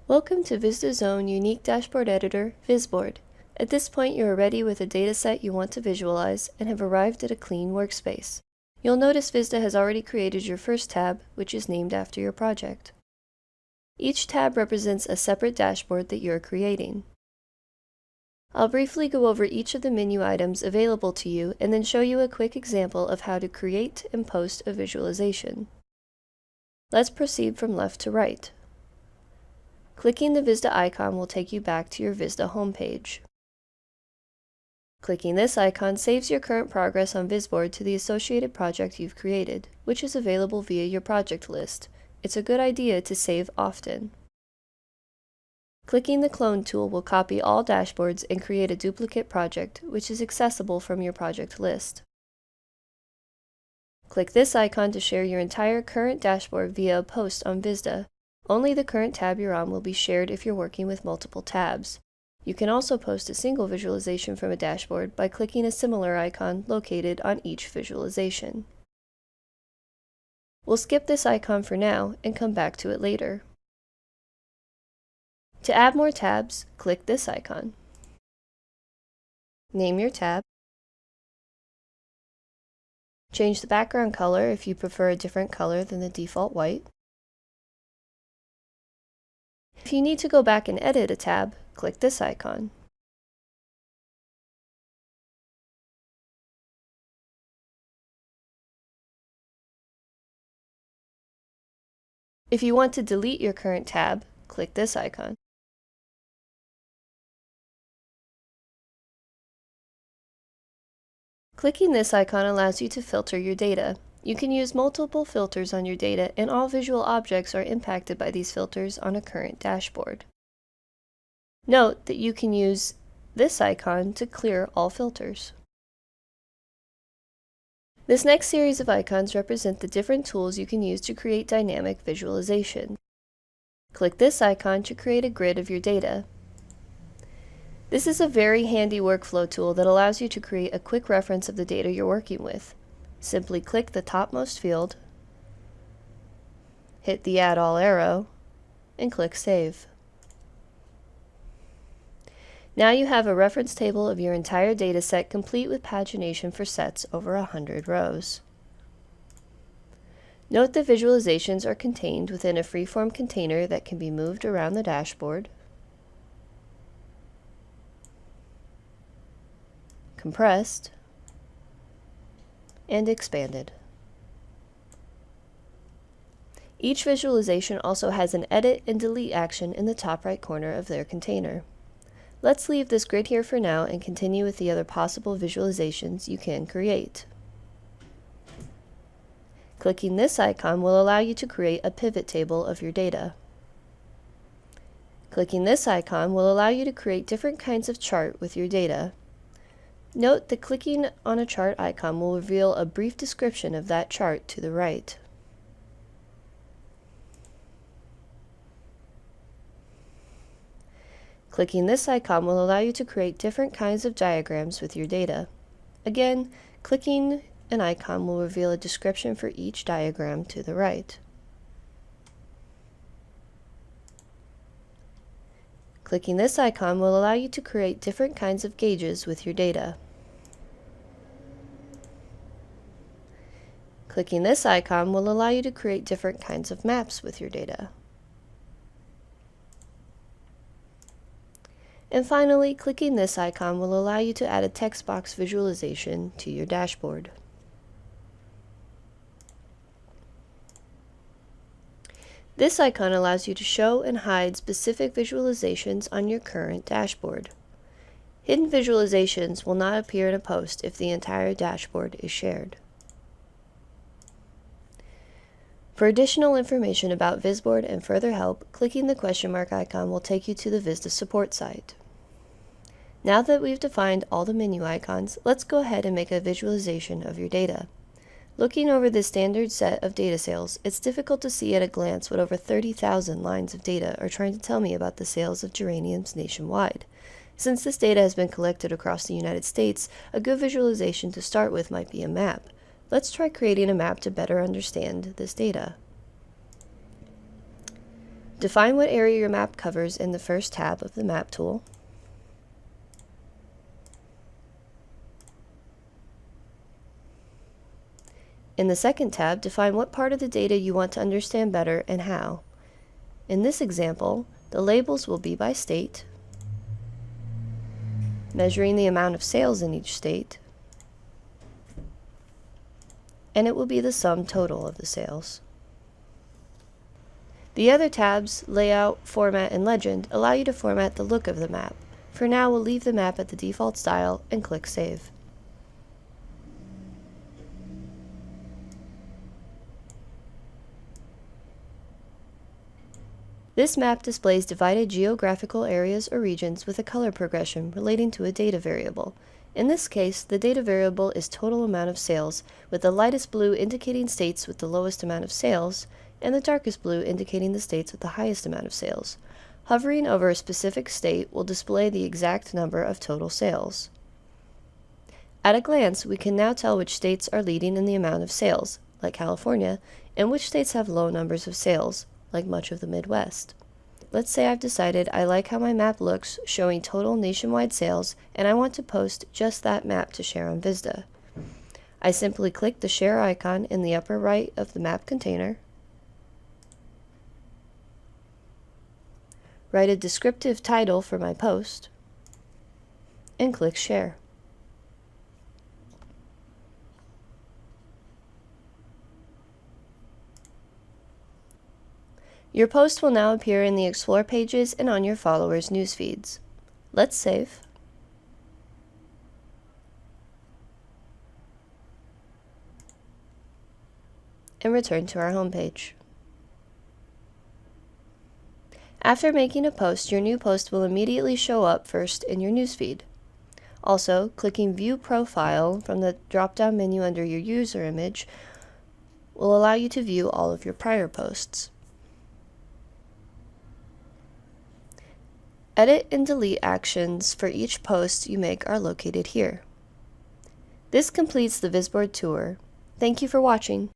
Welcome to Vysda's own unique dashboard editor, Vysboard. At this point, you are ready with a dataset you want to visualize and have arrived at a clean workspace. You'll notice Vysda has already created your first tab, which is named after your project. Each tab represents a separate dashboard that you're creating. I'll briefly go over each of the menu items available to you and then show you a quick example of how to create and post a visualization. Let's proceed from left to right. Clicking the Vysda icon will take you back to your Vysda homepage. Clicking this icon saves your current progress on Vysboard to the associated project you've created, which is available via your project list. It's a good idea to save often. Clicking the clone tool will copy all dashboards and create a duplicate project, which is accessible from your project list. Click this icon to share your entire current dashboard via a post on Vysda. Only the current tab you're on will be shared if you're working with multiple tabs. You can also post a single visualization from a dashboard by clicking a similar icon located on each visualization. We'll skip this icon for now and come back to it later. To add more tabs, click this icon. Name your tab. Change the background color if you prefer a different color than the default white. If you need to go back and edit a tab, click this icon. If you want to delete your current tab, click this icon. Clicking this icon allows you to filter your data. You can use multiple filters on your data, and all visual objects are impacted by these filters on a current dashboard. Note that you can use this icon to clear all filters. This next series of icons represent the different tools you can use to create dynamic visualization. Click this icon to create a grid of your data. This is a very handy workflow tool that allows you to create a quick reference of the data you're working with. Simply click the topmost field, hit the Add All arrow, and click Save. Now you have a reference table of your entire dataset complete with pagination for sets over 100 rows. Note that visualizations are contained within a freeform container that can be moved around the dashboard, compressed, and expanded. Each visualization also has an edit and delete action in the top right corner of their container. Let's leave this grid here for now and continue with the other possible visualizations you can create. Clicking this icon will allow you to create a pivot table of your data. Clicking this icon will allow you to create different kinds of chart with your data. Note that clicking on a chart icon will reveal a brief description of that chart to the right. Clicking this icon will allow you to create different kinds of diagrams with your data. Again, clicking an icon will reveal a description for each diagram to the right. Clicking this icon will allow you to create different kinds of gauges with your data. Clicking this icon will allow you to create different kinds of maps with your data. And finally, clicking this icon will allow you to add a text box visualization to your dashboard. This icon allows you to show and hide specific visualizations on your current dashboard. Hidden visualizations will not appear in a post if the entire dashboard is shared. For additional information about Vysboard and further help, clicking the question mark icon will take you to the Vysda support site. Now that we've defined all the menu icons, let's go ahead and make a visualization of your data. Looking over this standard set of data sales, it's difficult to see at a glance what over 30,000 lines of data are trying to tell me about the sales of geraniums nationwide. Since this data has been collected across the United States, a good visualization to start with might be a map. Let's try creating a map to better understand this data. Define what area your map covers in the first tab of the Map tool. In the second tab, define what part of the data you want to understand better and how. In this example, the labels will be by state, measuring the amount of sales in each state, and it will be the sum total of the sales. The other tabs, Layout, Format, and Legend, allow you to format the look of the map. For now, we'll leave the map at the default style and click Save. This map displays divided geographical areas or regions with a color progression relating to a data variable. In this case, the data variable is total amount of sales, with the lightest blue indicating states with the lowest amount of sales, and the darkest blue indicating the states with the highest amount of sales. Hovering over a specific state will display the exact number of total sales. At a glance, we can now tell which states are leading in the amount of sales, like California, and which states have low numbers of sales, like much of the Midwest. Let's say I've decided I like how my map looks, showing total nationwide sales, and I want to post just that map to share on Vysda. I simply click the share icon in the upper right of the map container, write a descriptive title for my post, and click share. Your post will now appear in the Explore pages and on your followers' news feeds. Let's save. And return to our homepage. After making a post, your new post will immediately show up first in your newsfeed. Also, clicking View Profile from the drop-down menu under your user image will allow you to view all of your prior posts. Edit and delete actions for each post you make are located here. This completes the Vysboard tour. Thank you for watching.